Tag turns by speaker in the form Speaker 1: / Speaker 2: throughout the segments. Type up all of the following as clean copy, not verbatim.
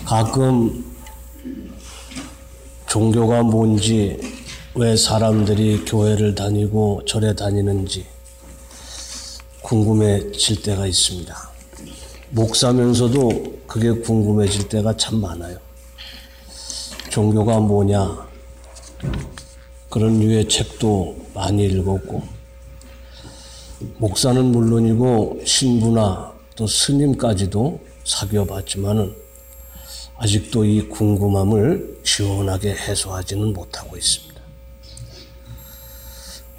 Speaker 1: 가끔 종교가 뭔지, 왜 사람들이 교회를 다니고 절에 다니는지 궁금해질 때가 있습니다. 목사면서도 그게 궁금해질 때가 참 많아요. 종교가 뭐냐, 그런 류의 책도 많이 읽었고, 목사는 물론이고 신부나 또 스님까지도 사귀어봤지만은 아직도 이 궁금함을 시원하게 해소하지는 못하고 있습니다.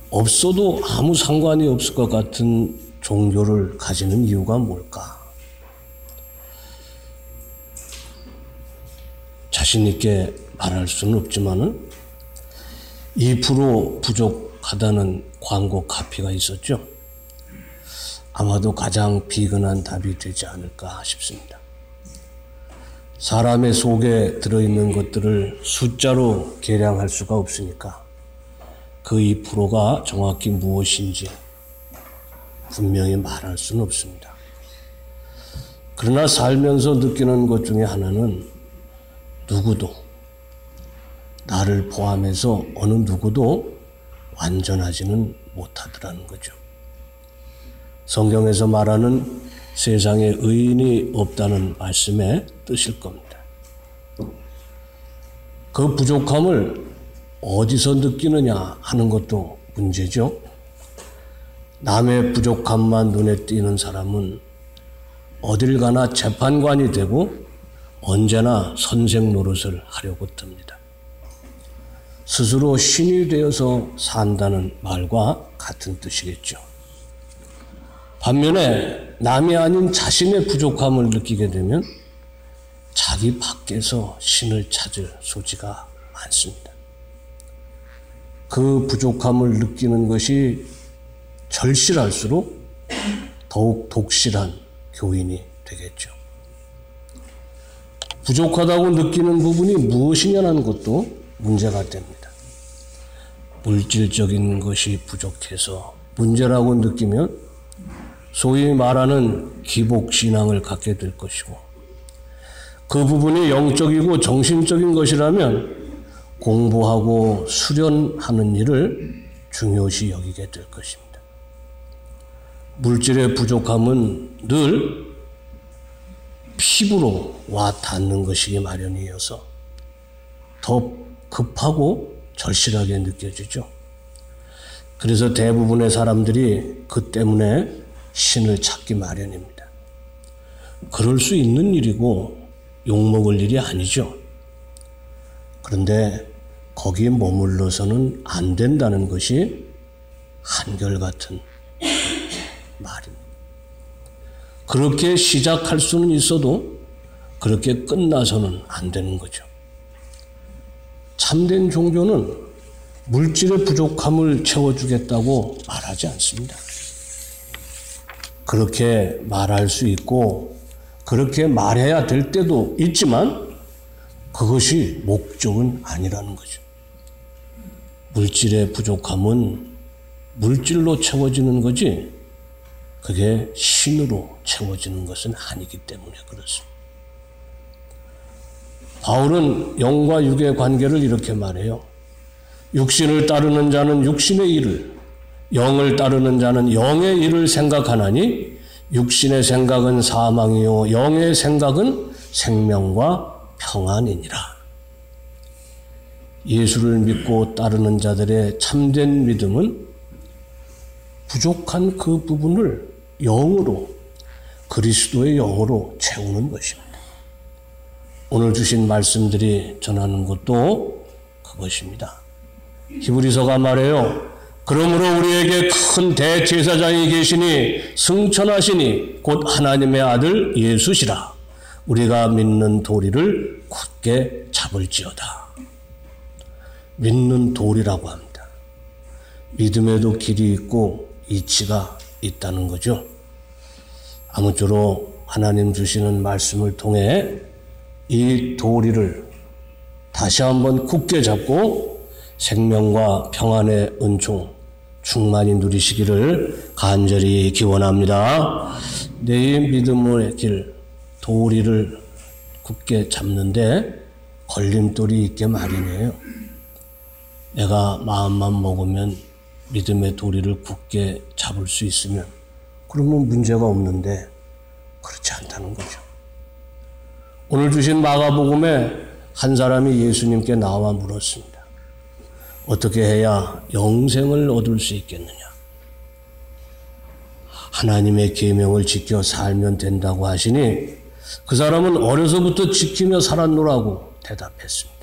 Speaker 1: 없어도 아무 상관이 없을 것 같은 종교를 가지는 이유가 뭘까? 자신 있게 말할 수는 없지만은 2% 부족하다는 광고 카피가 있었죠. 아마도 가장 비근한 답이 되지 않을까 싶습니다. 사람의 속에 들어있는 것들을 숫자로 계량할 수가 없으니까 그 2%가 정확히 무엇인지 분명히 말할 수는 없습니다. 그러나 살면서 느끼는 것 중에 하나는 누구도, 나를 포함해서 어느 누구도 완전하지는 못하더라는 거죠. 성경에서 말하는 세상에 의인이 없다는 말씀의 뜻일 겁니다. 그 부족함을 어디서 느끼느냐 하는 것도 문제죠. 남의 부족함만 눈에 띄는 사람은 어딜 가나 재판관이 되고 언제나 선생 노릇을 하려고 듭니다. 스스로 신이 되어서 산다는 말과 같은 뜻이겠죠. 반면에 남이 아닌 자신의 부족함을 느끼게 되면 자기 밖에서 신을 찾을 소지가 많습니다. 그 부족함을 느끼는 것이 절실할수록 더욱 독실한 교인이 되겠죠. 부족하다고 느끼는 부분이 무엇이냐는 것도 문제가 됩니다. 물질적인 것이 부족해서 문제라고 느끼면 소위 말하는 기복신앙을 갖게 될 것이고, 그 부분이 영적이고 정신적인 것이라면 공부하고 수련하는 일을 중요시 여기게 될 것입니다. 물질의 부족함은 늘 피부로 와 닿는 것이기 마련이어서 더 급하고 절실하게 느껴지죠. 그래서 대부분의 사람들이 그 때문에 신을 찾기 마련입니다. 그럴 수 있는 일이고 욕먹을 일이 아니죠. 그런데 거기에 머물러서는 안 된다는 것이 한결같은 말입니다. 그렇게 시작할 수는 있어도 그렇게 끝나서는 안 되는 거죠. 참된 종교는 물질의 부족함을 채워주겠다고 말하지 않습니다. 그렇게 말할 수 있고 그렇게 말해야 될 때도 있지만 그것이 목적은 아니라는 거죠. 물질의 부족함은 물질로 채워지는 거지 그게 신으로 채워지는 것은 아니기 때문에 그렇습니다. 바울은 영과 육의 관계를 이렇게 말해요. 육신을 따르는 자는 육신의 일을, 영을 따르는 자는 영의 일을 생각하나니 육신의 생각은 사망이요 영의 생각은 생명과 평안이니라. 예수를 믿고 따르는 자들의 참된 믿음은 부족한 그 부분을 영으로, 그리스도의 영으로 채우는 것입니다. 오늘 주신 말씀들이 전하는 것도 그것입니다. 히브리서가 말해요. 그러므로 우리에게 큰 대제사장이 계시니 승천하시니 곧 하나님의 아들 예수시라. 우리가 믿는 도리를 굳게 잡을지어다. 믿는 도리라고 합니다. 믿음에도 길이 있고 이치가 있다는 거죠. 아무쪼록 하나님 주시는 말씀을 통해 이 도리를 다시 한번 굳게 잡고 생명과 평안의 은총 충만히 누리시기를 간절히 기원합니다. 내 믿음의 길, 도리를 굳게 잡는데 걸림돌이 있게 마련이에요. 내가 마음만 먹으면 믿음의 도리를 굳게 잡을 수 있으면 그러면 문제가 없는데 그렇지 않다는 거죠. 오늘 주신 마가복음에 한 사람이 예수님께 나와 물었습니다. 어떻게 해야 영생을 얻을 수 있겠느냐? 하나님의 계명을 지켜 살면 된다고 하시니 그 사람은 어려서부터 지키며 살았노라고 대답했습니다.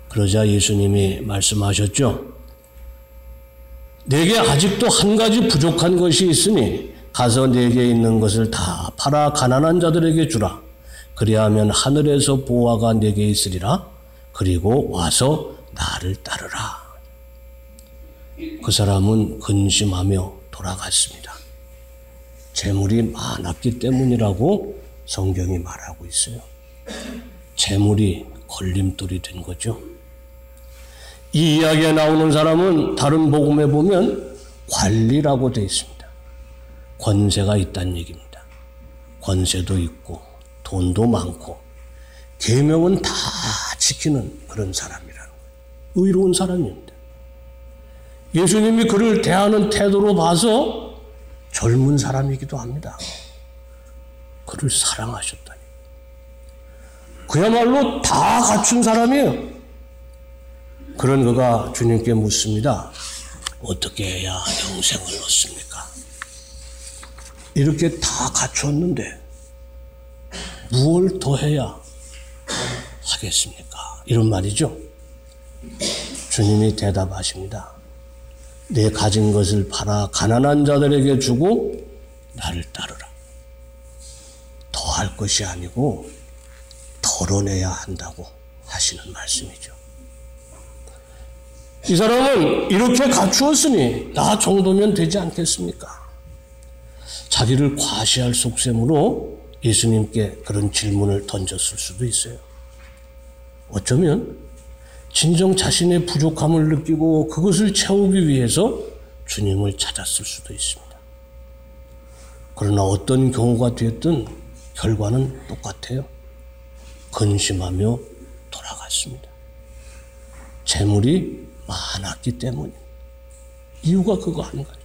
Speaker 1: 그러자 예수님이 말씀하셨죠. 내게 아직도 한 가지 부족한 것이 있으니 가서 내게 있는 것을 다 팔아 가난한 자들에게 주라. 그리하면 하늘에서 보화가 내게 있으리라. 그리고 와서 나를 따르라. 그 사람은 근심하며 돌아갔습니다. 재물이 많았기 때문이라고 성경이 말하고 있어요. 재물이 걸림돌이 된 거죠. 이 이야기에 나오는 사람은 다른 복음에 보면 관리라고 되어 있습니다. 권세가 있다는 얘기입니다. 권세도 있고 돈도 많고 계명은 다 지키는 그런 사람이라는 거예요. 의로운 사람입니다. 예수님이 그를 대하는 태도로 봐서 젊은 사람이기도 합니다. 그를 사랑하셨다니. 그야말로 다 갖춘 사람이에요. 그런 그가 주님께 묻습니다. 어떻게 해야 영생을 얻습니까? 이렇게 다 갖췄는데 무엇을 더 해야 하겠습니까? 이런 말이죠. 주님이 대답하십니다. 내 가진 것을 팔아 가난한 자들에게 주고 나를 따르라. 더 할 것이 아니고 덜어내야 한다고 하시는 말씀이죠. 이 사람은 이렇게 갖추었으니 나 정도면 되지 않겠습니까? 자기를 과시할 속셈으로 예수님께 그런 질문을 던졌을 수도 있어요. 어쩌면 진정 자신의 부족함을 느끼고 그것을 채우기 위해서 주님을 찾았을 수도 있습니다. 그러나 어떤 경우가 되었든 결과는 똑같아요. 근심하며 돌아갔습니다. 재물이 많았기 때문입니다. 이유가 그거 한 가지.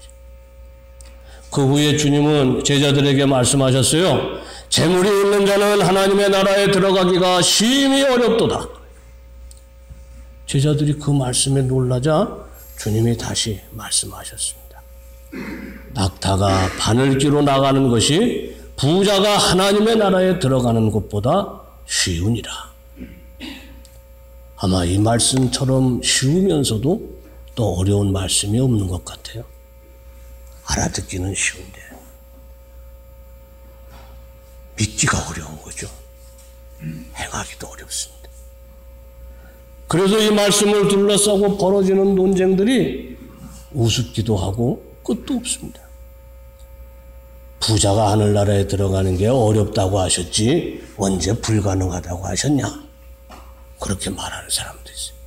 Speaker 1: 그 후에 주님은 제자들에게 말씀하셨어요. 재물이 있는 자는 하나님의 나라에 들어가기가 심히 어렵도다. 제자들이 그 말씀에 놀라자 주님이 다시 말씀하셨습니다. 낙타가 바늘기로 나가는 것이 부자가 하나님의 나라에 들어가는 것보다 쉬우니라. 아마 이 말씀처럼 쉬우면서도 또 어려운 말씀이 없는 것 같아요. 알아듣기는 쉬운데 믿기가 어려운 거죠. 행하기도 어렵습니다. 그래서 이 말씀을 둘러싸고 벌어지는 논쟁들이 우습기도 하고 끝도 없습니다. 부자가 하늘나라에 들어가는 게 어렵다고 하셨지 언제 불가능하다고 하셨냐? 그렇게 말하는 사람도 있어요.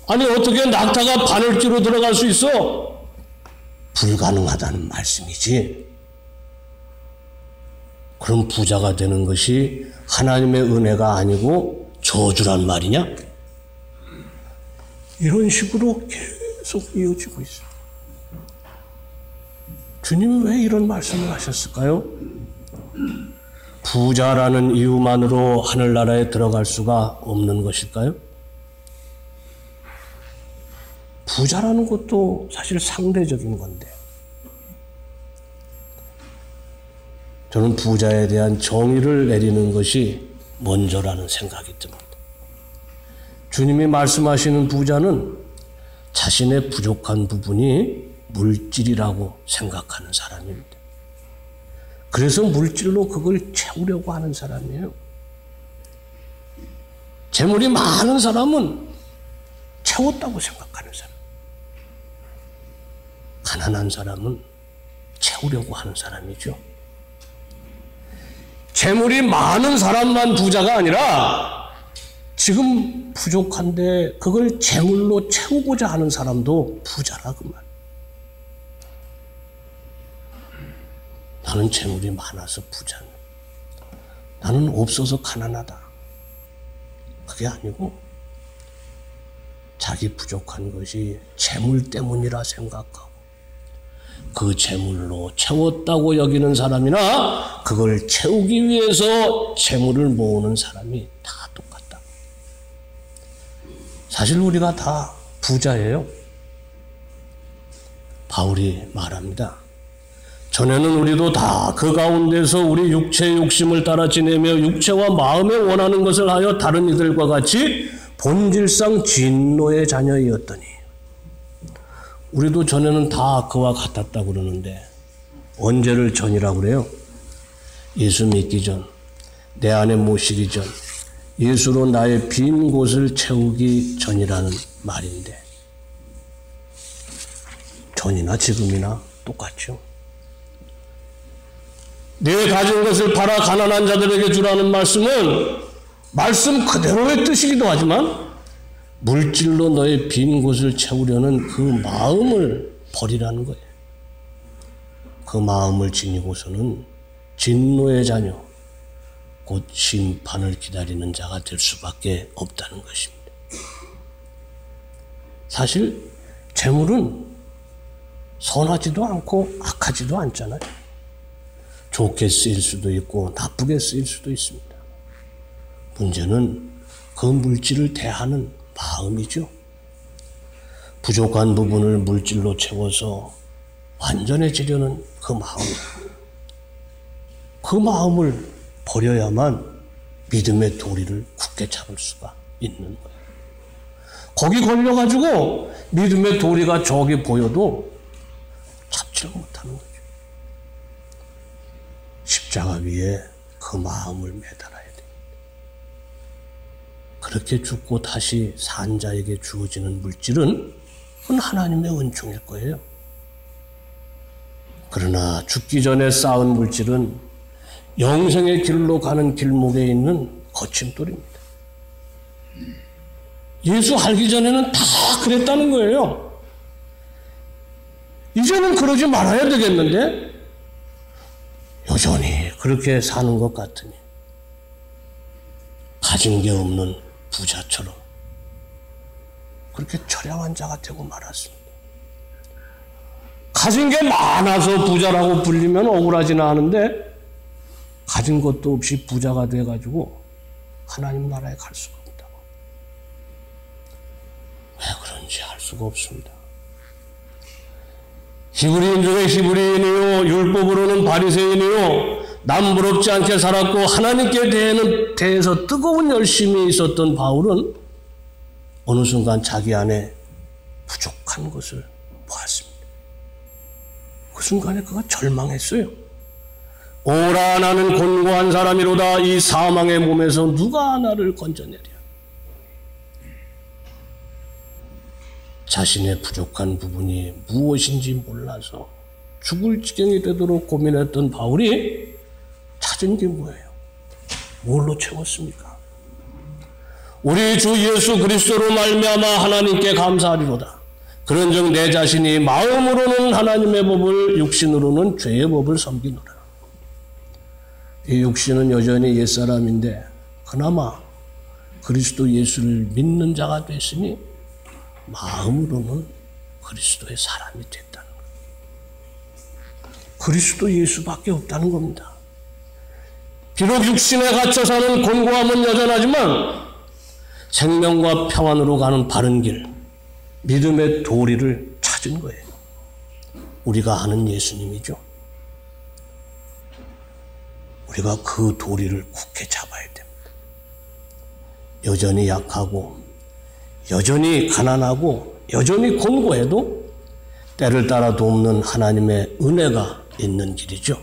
Speaker 1: 아니 어떻게 낙타가 바늘기로 들어갈 수 있어? 불가능하다는 말씀이지. 그럼 부자가 되는 것이 하나님의 은혜가 아니고 저주란 말이냐? 이런 식으로 계속 이어지고 있어요. 주님은 왜 이런 말씀을 하셨을까요? 부자라는 이유만으로 하늘나라에 들어갈 수가 없는 것일까요? 부자라는 것도 사실 상대적인 건데 저는 부자에 대한 정의를 내리는 것이 먼저라는 생각이 듭니다. 주님이 말씀하시는 부자는 자신의 부족한 부분이 물질이라고 생각하는 사람입니다. 그래서 물질로 그걸 채우려고 하는 사람이에요. 재물이 많은 사람은 채웠다고 생각하는 사람. 가난한 사람은 채우려고 하는 사람이죠. 재물이 많은 사람만 부자가 아니라 지금 부족한데 그걸 재물로 채우고자 하는 사람도 부자라 그 말. 나는 재물이 많아서 부자네. 나는 없어서 가난하다. 그게 아니고 자기 부족한 것이 재물 때문이라 생각하고 그 재물로 채웠다고 여기는 사람이나 그걸 채우기 위해서 재물을 모으는 사람이 다 똑같다. 사실 우리가 다 부자예요. 바울이 말합니다. 전에는 우리도 다 그 가운데서 우리 육체의 욕심을 따라 지내며 육체와 마음에 원하는 것을 하여 다른 이들과 같이 본질상 진노의 자녀이었더니 우리도 전에는 다 그와 같았다고 그러는데 언제를 전이라고 그래요? 예수 믿기 전, 내 안에 모시기 전, 예수로 나의 빈 곳을 채우기 전이라는 말인데 전이나 지금이나 똑같죠. 내 가진 것을 팔아 가난한 자들에게 주라는 말씀은 말씀 그대로의 뜻이기도 하지만 물질로 너의 빈 곳을 채우려는 그 마음을 버리라는 거예요. 그 마음을 지니고서는 진노의 자녀, 곧 심판을 기다리는 자가 될 수밖에 없다는 것입니다. 사실 재물은 선하지도 않고 악하지도 않잖아요. 좋게 쓰일 수도 있고 나쁘게 쓰일 수도 있습니다. 문제는 그 물질을 대하는 마음이죠. 부족한 부분을 물질로 채워서 완전해지려는 그 마음. 그 마음을 버려야만 믿음의 도리를 굳게 잡을 수가 있는 거예요. 거기 걸려가지고 믿음의 도리가 저기 보여도 잡지를 못하는 거죠. 십자가 위에 그 마음을 매달아야 됩니다. 그렇게 죽고 다시 산 자에게 주어지는 물질은 그건 하나님의 은총일 거예요. 그러나 죽기 전에 쌓은 물질은 영생의 길로 가는 길목에 있는 거침돌입니다. 예수 알기 전에는 다 그랬다는 거예요. 이제는 그러지 말아야 되겠는데 여전히 그렇게 사는 것 같으니 가진 게 없는 부자처럼 그렇게 처량한 자가 되고 말았습니다. 가진 게 많아서 부자라고 불리면 억울하지는 않은데 가진 것도 없이 부자가 돼가지고 하나님 나라에 갈 수가 없다고. 왜 그런지 알 수가 없습니다. 히브리인 중에 히브리인이요 율법으로는 바리새인이요 남부럽지 않게 살았고 하나님께 대해서 뜨거운 열심이 있었던 바울은 어느 순간 자기 안에 부족한 것을 보았습니다. 그 순간에 그가 절망했어요. 오라 나는 곤고한 사람이로다. 이 사망의 몸에서 누가 나를 건져내랴. 자신의 부족한 부분이 무엇인지 몰라서 죽을 지경이 되도록 고민했던 바울이 찾은 게 뭐예요? 뭘로 채웠습니까? 우리 주 예수 그리스도로 말미암아 하나님께 감사하리로다. 그런즉 내 자신이 마음으로는 하나님의 법을 육신으로는 죄의 법을 섬기노라. 이 육신은 여전히 옛사람인데 그나마 그리스도 예수를 믿는 자가 됐으니 마음으로는 그리스도의 사람이 됐다는 거예요. 그리스도 예수밖에 없다는 겁니다. 비록 육신에 갇혀 사는 곤고함은 여전하지만 생명과 평안으로 가는 바른 길, 믿음의 도리를 찾은 거예요. 우리가 아는 예수님이죠. 우리가 그 도리를 굳게 잡아야 됩니다. 여전히 약하고 여전히 가난하고 여전히 곤고해도 때를 따라 돕는 하나님의 은혜가 있는 길이죠.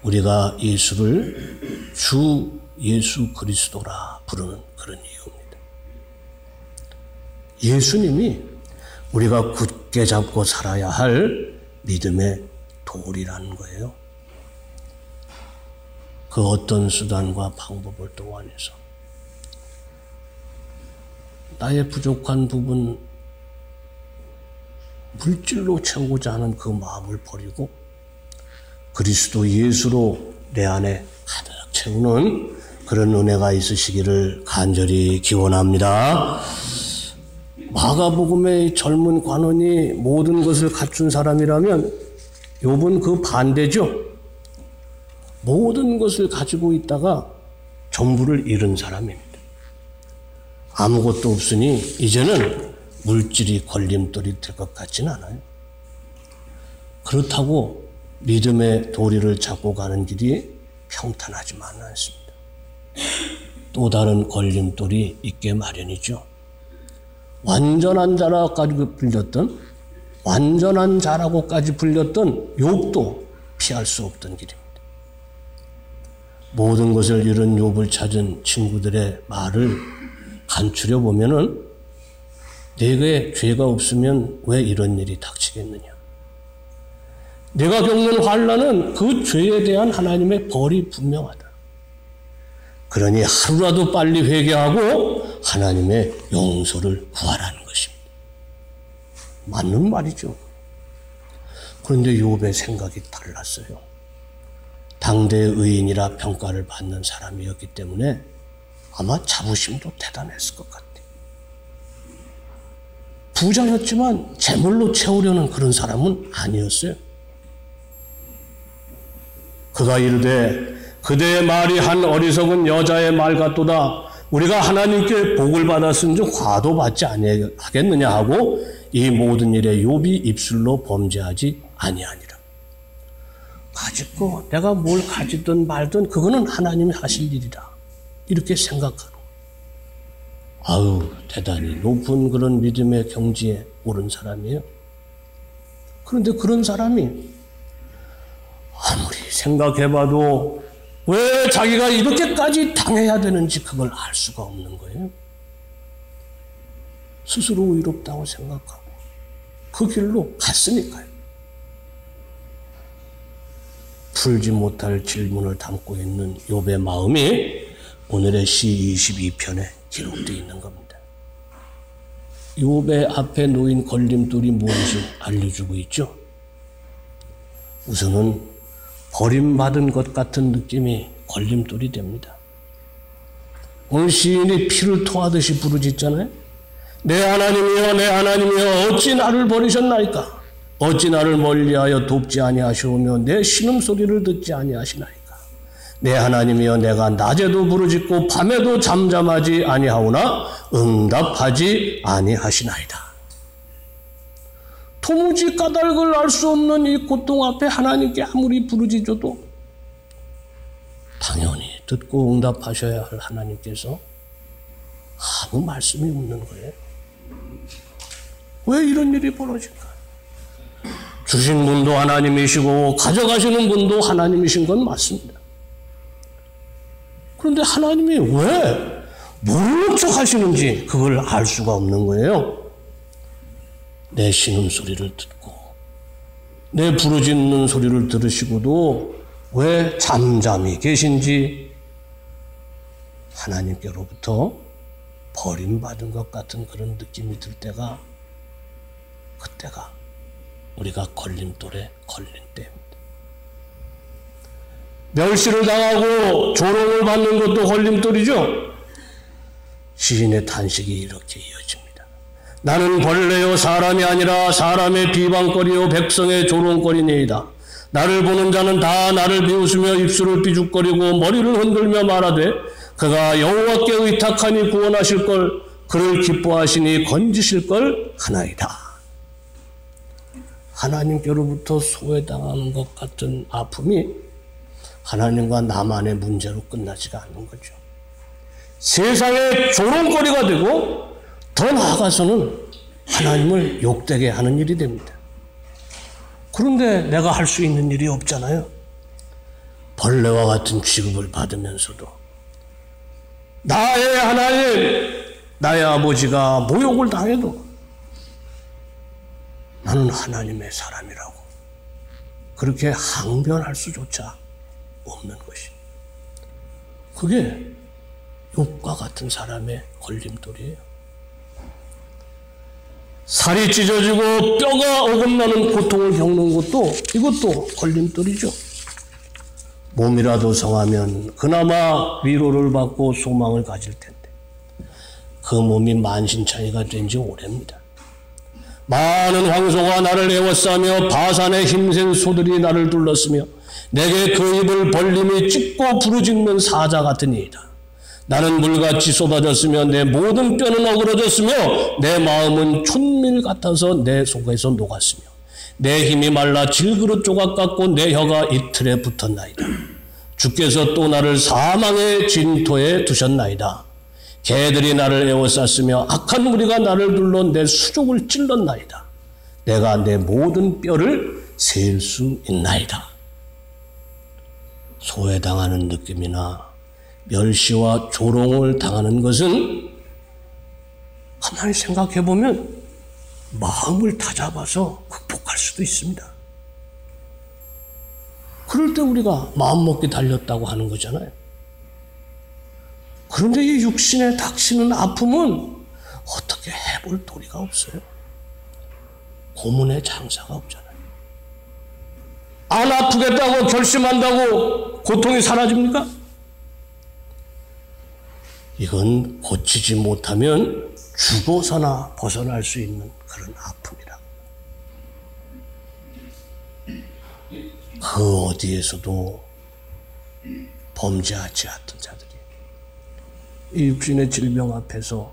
Speaker 1: 우리가 예수를 주 예수 그리스도라 부르는 그런 이유입니다. 예수님이 우리가 굳게 잡고 살아야 할 믿음의 도리라는 거예요. 그 어떤 수단과 방법을 동원해서 나의 부족한 부분 물질로 채우고자 하는 그 마음을 버리고 그리스도 예수로 내 안에 가득 채우는 그런 은혜가 있으시기를 간절히 기원합니다. 마가복음의 젊은 관원이 모든 것을 갖춘 사람이라면 욥은 그 반대죠. 모든 것을 가지고 있다가 전부를 잃은 사람입니다. 아무것도 없으니 이제는 물질이 걸림돌이 될 것 같지는 않아요. 그렇다고 믿음의 도리를 잡고 가는 길이 평탄하지만은 않습니다. 또 다른 걸림돌이 있게 마련이죠. 완전한 자라고까지 불렸던 욥도 피할 수 없던 길입니다. 모든 것을 잃은 욥을 찾은 친구들의 말을 간추려 보면은 내게 죄가 없으면 왜 이런 일이 닥치겠느냐. 내가 겪는 환난은 그 죄에 대한 하나님의 벌이 분명하다. 그러니 하루라도 빨리 회개하고 하나님의 용서를 구하라는 것입니다. 맞는 말이죠. 그런데 욥의 생각이 달랐어요. 당대의 의인이라 평가를 받는 사람이었기 때문에 아마 자부심도 대단했을 것 같아요. 부자였지만 재물로 채우려는 그런 사람은 아니었어요. 그가 이르되 그대의 말이 한 어리석은 여자의 말 같도다. 우리가 하나님께 복을 받았은즉 화도 받지 아니하겠느냐 하고 이 모든 일에 욥이 입술로 범죄하지 아니하니라. 가지고 내가 뭘 가지든 말든 그거는 하나님이 하실 일이다. 이렇게 생각하는. 아유, 대단히 높은 그런 믿음의 경지에 오른 사람이에요. 그런데 그런 사람이 아무리 생각해봐도 왜 자기가 이렇게까지 당해야 되는지 그걸 알 수가 없는 거예요. 스스로 의롭다고 생각하고 그 길로 갔으니까요. 풀지 못할 질문을 담고 있는 욥의 마음이 오늘의 시 22편에 기록되어 있는 겁니다. 욥의 앞에 놓인 걸림돌이 무엇을 알려주고 있죠? 우선은 버림받은 것 같은 느낌이 걸림돌이 됩니다. 오늘 시인이 피를 토하듯이 부르짖잖아요. 내 하나님이여 내 하나님이여 어찌 나를 버리셨나이까. 어찌 나를 멀리하여 돕지 아니하시오며 내 신음소리를 듣지 아니하시나이까. 내 하나님이여 내가 낮에도 부르짖고 밤에도 잠잠하지 아니하오나 응답하지 아니하시나이다. 도무지 까닭을 알 수 없는 이 고통 앞에 하나님께 아무리 부르짖어도 당연히 듣고 응답하셔야 할 하나님께서 아무 말씀이 없는 거예요. 왜 이런 일이 벌어질까? 주신 분도 하나님이시고 가져가시는 분도 하나님이신 건 맞습니다. 그런데 하나님이 왜 모르는 척 하시는지 그걸 알 수가 없는 거예요. 내 신음소리를 듣고 내 부르짖는 소리를 들으시고도 왜 잠잠히 계신지 하나님께로부터 버림받은 것 같은 그런 느낌이 들 때가 그때가 우리가 걸림돌에 걸린 때입니다. 멸시를 당하고 조롱을 받는 것도 걸림돌이죠. 시인의 탄식이 이렇게 이어집니다. 나는 벌레요 사람이 아니라 사람의 비방거리요 백성의 조롱거리니이다. 나를 보는 자는 다 나를 비웃으며 입술을 삐죽거리고 머리를 흔들며 말하되 그가 여호와께 의탁하니 구원하실 걸 그를 기뻐하시니 건지실 걸 하나이다. 하나님께로부터 소외당하는 것 같은 아픔이 하나님과 나만의 문제로 끝나지가 않는 거죠. 세상의 조롱거리가 되고 더 나아가서는 하나님을 욕되게 하는 일이 됩니다. 그런데 내가 할 수 있는 일이 없잖아요. 벌레와 같은 취급을 받으면서도 나의 하나님, 나의 아버지가 모욕을 당해도 나는 하나님의 사람이라고 그렇게 항변할 수조차 없는 것이. 그게 욥과 같은 사람의 걸림돌이에요. 살이 찢어지고 뼈가 어긋나는 고통을 겪는 것도 이것도 걸림돌이죠. 몸이라도 성하면 그나마 위로를 받고 소망을 가질 텐데 그 몸이 만신창이가 된 지 오래입니다. 많은 황소가 나를 에워싸며 바산의 힘센 소들이 나를 둘렀으며 내게 그 입을 벌림이 찢고 부르짖는 사자 같으니이다. 나는 물같이 쏟아졌으며 내 모든 뼈는 어그러졌으며 내 마음은 촛밀 같아서 내 속에서 녹았으며 내 힘이 말라 질그릇 조각 같고 내 혀가 이틀에 붙었나이다. 주께서 또 나를 사망의 진토에 두셨나이다. 개들이 나를 에워쌌으며 악한 무리가 나를 둘러 내 수족을 찔렀나이다. 내가 내 모든 뼈를 셀 수 있나이다. 소외당하는 느낌이나 멸시와 조롱을 당하는 것은 가만히 생각해 보면 마음을 다잡아서 극복할 수도 있습니다. 그럴 때 우리가 마음먹기 달렸다고 하는 거잖아요. 그런데 이 육신에 닥치는 아픔은 어떻게 해볼 도리가 없어요. 고문의 장사가 없잖아요. 안 아프겠다고 결심한다고 고통이 사라집니까? 이건 고치지 못하면 죽어서나 벗어날 수 있는 그런 아픔이라. 그 어디에서도 범죄하지 않던 자들이 이 육신의 질병 앞에서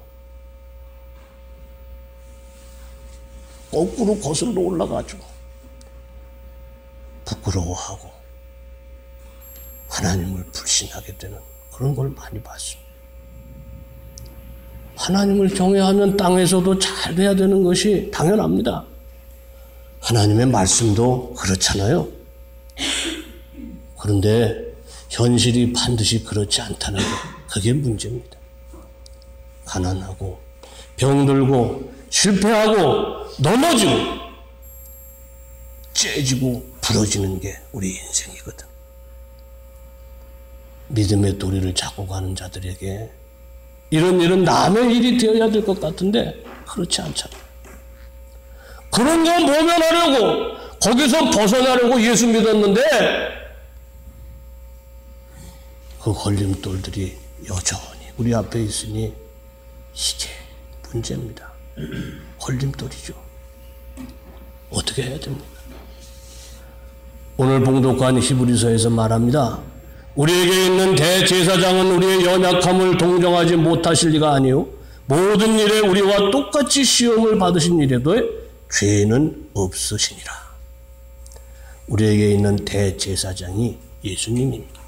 Speaker 1: 거꾸로 거슬러 올라가지고 부끄러워하고 하나님을 불신하게 되는 그런 걸 많이 봤습니다. 하나님을 경외하면 땅에서도 잘 돼야 되는 것이 당연합니다. 하나님의 말씀도 그렇잖아요. 그런데 현실이 반드시 그렇지 않다는 것, 그게 문제입니다. 가난하고 병들고 실패하고 넘어지고 째지고 부러지는 게 우리 인생이거든. 믿음의 도리를 잡고 가는 자들에게 이런 일은 남의 일이 되어야 될 것 같은데 그렇지 않잖아요. 그런 거 모면하려고 거기서 벗어나려고 예수 믿었는데 그 걸림돌들이 여전히 우리 앞에 있으니 이게 문제입니다. 걸림돌이죠. 어떻게 해야 됩니까? 오늘 봉독한 히브리서에서 말합니다. 우리에게 있는 대제사장은 우리의 연약함을 동정하지 못하실 리가 아니요 모든 일에 우리와 똑같이 시험을 받으신 일에도 죄는 없으시니라. 우리에게 있는 대제사장이 예수님입니다.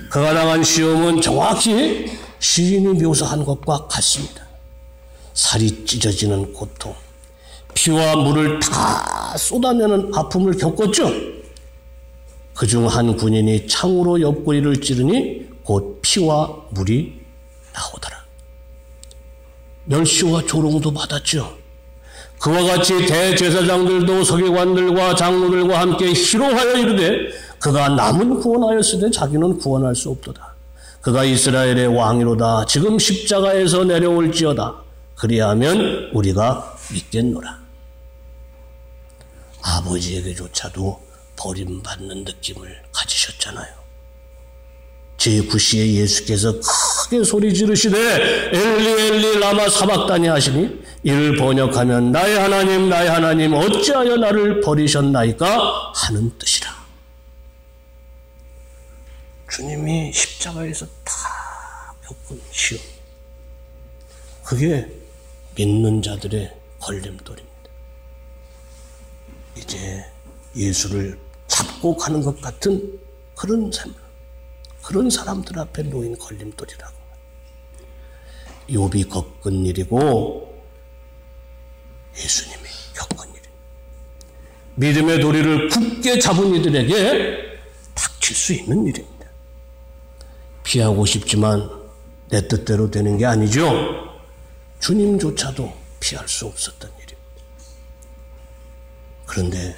Speaker 1: 그가 당한 시험은 정확히 시인이 묘사한 것과 같습니다. 살이 찢어지는 고통, 피와 물을 다 쏟아내는 아픔을 겪었죠. 그중 한 군인이 창으로 옆구리를 찌르니 곧 피와 물이 나오더라. 멸시와 조롱도 받았죠. 그와 같이 대제사장들도 서기관들과 장로들과 함께 희롱하여 이르되 그가 남은 구원하였으되 자기는 구원할 수 없도다. 그가 이스라엘의 왕이로다. 지금 십자가에서 내려올지어다. 그리하면 우리가 믿겠노라. 아버지에게조차도 버림받는 느낌을 가지셨잖아요. 제9시에 예수께서 크게 소리 지르시되 엘리 엘리 라마 사박다니 하시니 이를 번역하면 나의 하나님 어찌하여 나를 버리셨나이까 하는 뜻이라. 주님이 십자가에서 다 겪은 시험, 그게 믿는 자들의 걸림돌입니다. 이제 예수를 잡고 가는 것 같은 그런 사람들 앞에 놓인 걸림돌이라고. 욥이 겪은 일이고 예수님이 겪은 일입니다. 믿음의 도리를 굳게 잡은 이들에게 닥칠 수 있는 일입니다. 피하고 싶지만 내 뜻대로 되는 게 아니죠. 주님조차도 피할 수 없었던 일입니다. 그런데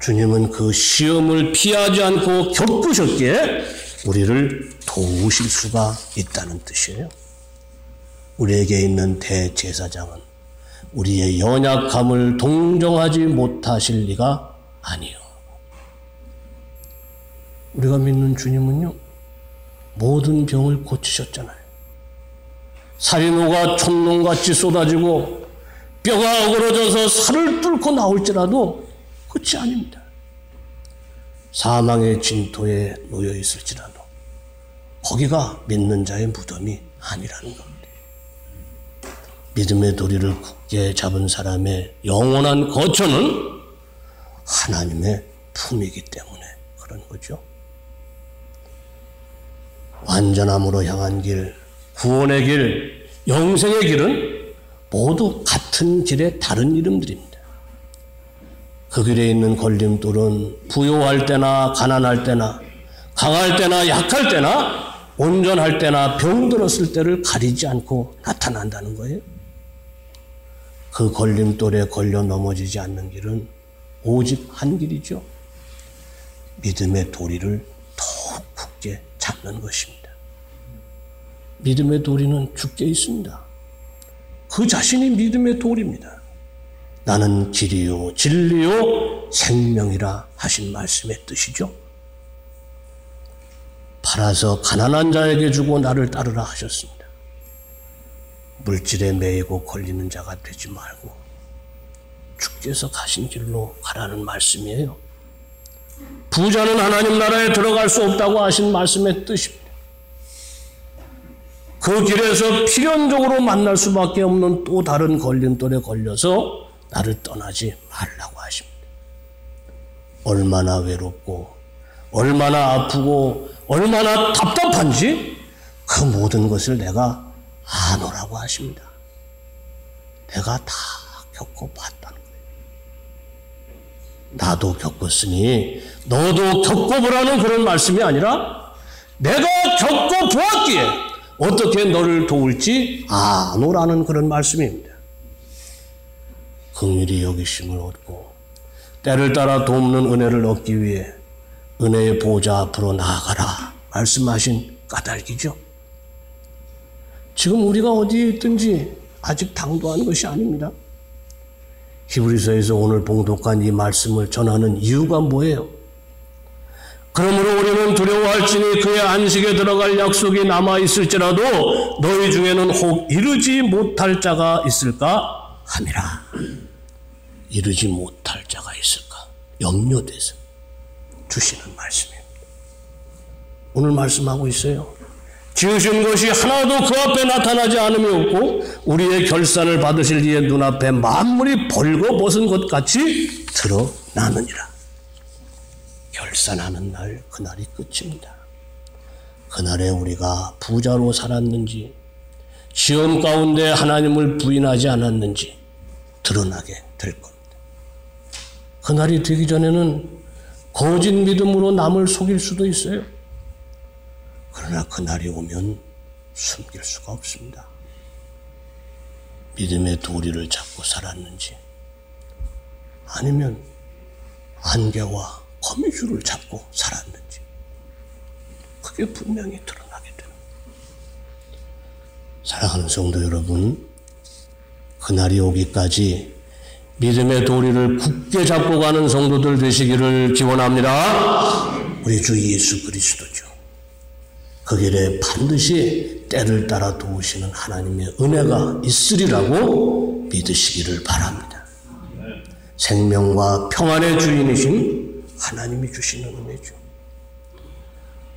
Speaker 1: 주님은 그 시험을 피하지 않고 겪으셨기에 우리를 도우실 수가 있다는 뜻이에요. 우리에게 있는 대제사장은 우리의 연약함을 동정하지 못하실 리가 아니요. 우리가 믿는 주님은요, 모든 병을 고치셨잖아요. 살이 녹아 촛농같이 쏟아지고 뼈가 어그러져서 살을 뚫고 나올지라도 끝이 아닙니다. 사망의 진토에 놓여 있을지라도 거기가 믿는 자의 무덤이 아니라는 겁니다. 믿음의 도리를 굳게 잡은 사람의 영원한 거처는 하나님의 품이기 때문에 그런 거죠. 완전함으로 향한 길, 구원의 길, 영생의 길은 모두 같은 길의 다른 이름들입니다. 그 길에 있는 걸림돌은 부요할 때나 가난할 때나 강할 때나 약할 때나 온전할 때나 병들었을 때를 가리지 않고 나타난다는 거예요. 그 걸림돌에 걸려 넘어지지 않는 길은 오직 한 길이죠. 믿음의 도리를 더욱 굳게 잡는 것입니다. 믿음의 도리는 주께 있습니다. 그 자신이 믿음의 도리입니다. 나는 길이요 진리요 생명이라 하신 말씀의 뜻이죠. 팔아서 가난한 자에게 주고 나를 따르라 하셨습니다. 물질에 매이고 걸리는 자가 되지 말고 주께서 가신 길로 가라는 말씀이에요. 부자는 하나님 나라에 들어갈 수 없다고 하신 말씀의 뜻입니다. 그 길에서 필연적으로 만날 수밖에 없는 또 다른 걸림돌에 걸려서 나를 떠나지 말라고 하십니다. 얼마나 외롭고 얼마나 아프고 얼마나 답답한지 그 모든 것을 내가 아노라고 하십니다. 내가 다 겪어봤다는 거예요. 나도 겪었으니 너도 겪어보라는 그런 말씀이 아니라 내가 겪어보았기에 어떻게 너를 도울지 아노라는 그런 말씀입니다. 긍휼히 여기심을 얻고 때를 따라 돕는 은혜를 얻기 위해 은혜의 보좌 앞으로 나아가라 말씀하신 까닭이죠. 지금 우리가 어디에 있든지 아직 당도한 것이 아닙니다. 히브리서에서 오늘 봉독한 이 말씀을 전하는 이유가 뭐예요? 그러므로 우리는 두려워할지니 그의 안식에 들어갈 약속이 남아있을지라도 너희 중에는 혹 이르지 못할 자가 있을까 함이라. 이르지 못할 자가 있을까 염려돼서 주시는 말씀입니다. 오늘 말씀하고 있어요. 지으신 것이 하나도 그 앞에 나타나지 않음이 없고 우리의 결산을 받으실 이의 눈앞에 만물이 벌거벗은 것 같이 드러나느니라. 결산하는 날, 그날이 끝입니다. 그날에 우리가 부자로 살았는지 시험 가운데 하나님을 부인하지 않았는지 드러나게 될 겁니다. 그날이 되기 전에는 거짓 믿음으로 남을 속일 수도 있어요. 그러나 그날이 오면 숨길 수가 없습니다. 믿음의 도리를 잡고 살았는지 아니면 안개와 거미줄을 잡고 살았는지 그게 분명히 드러나게 됩니다. 사랑하는 성도 여러분, 그날이 오기까지 믿음의 도리를 굳게 잡고 가는 성도들 되시기를 기원합니다. 우리 주 예수 그리스도죠. 그 길에 반드시 때를 따라 도우시는 하나님의 은혜가 있으리라고 믿으시기를 바랍니다. 생명과 평안의 주인이신 하나님이 주시는 은혜죠.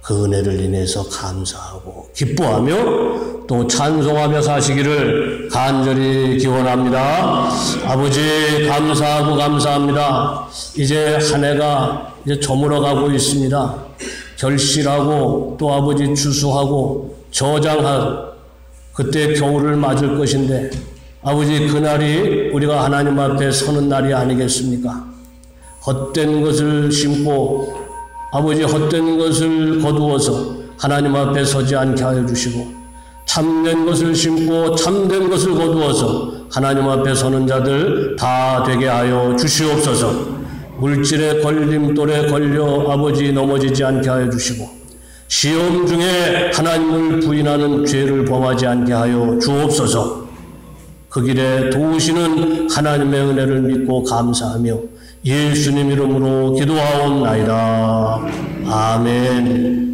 Speaker 1: 그 은혜를 인해서 감사하고 기뻐하며 또 찬송하며 사시기를 간절히 기원합니다. 아버지 감사하고 감사합니다. 이제 한 해가 이제 저물어가고 있습니다. 결실하고 또 아버지 추수하고 저장할 그때 겨울을 맞을 것인데 아버지 그날이 우리가 하나님 앞에 서는 날이 아니겠습니까? 헛된 것을 심고 아버지 헛된 것을 거두어서 하나님 앞에 서지 않게 하여 주시고 참된 것을 심고 참된 것을 거두어서 하나님 앞에 서는 자들 다 되게 하여 주시옵소서. 물질의 걸림돌에 걸려 아버지 넘어지지 않게 하여 주시고 시험 중에 하나님을 부인하는 죄를 범하지 않게 하여 주옵소서. 그 길에 도우시는 하나님의 은혜를 믿고 감사하며 예수님 이름으로 기도하옵나이다. 아멘.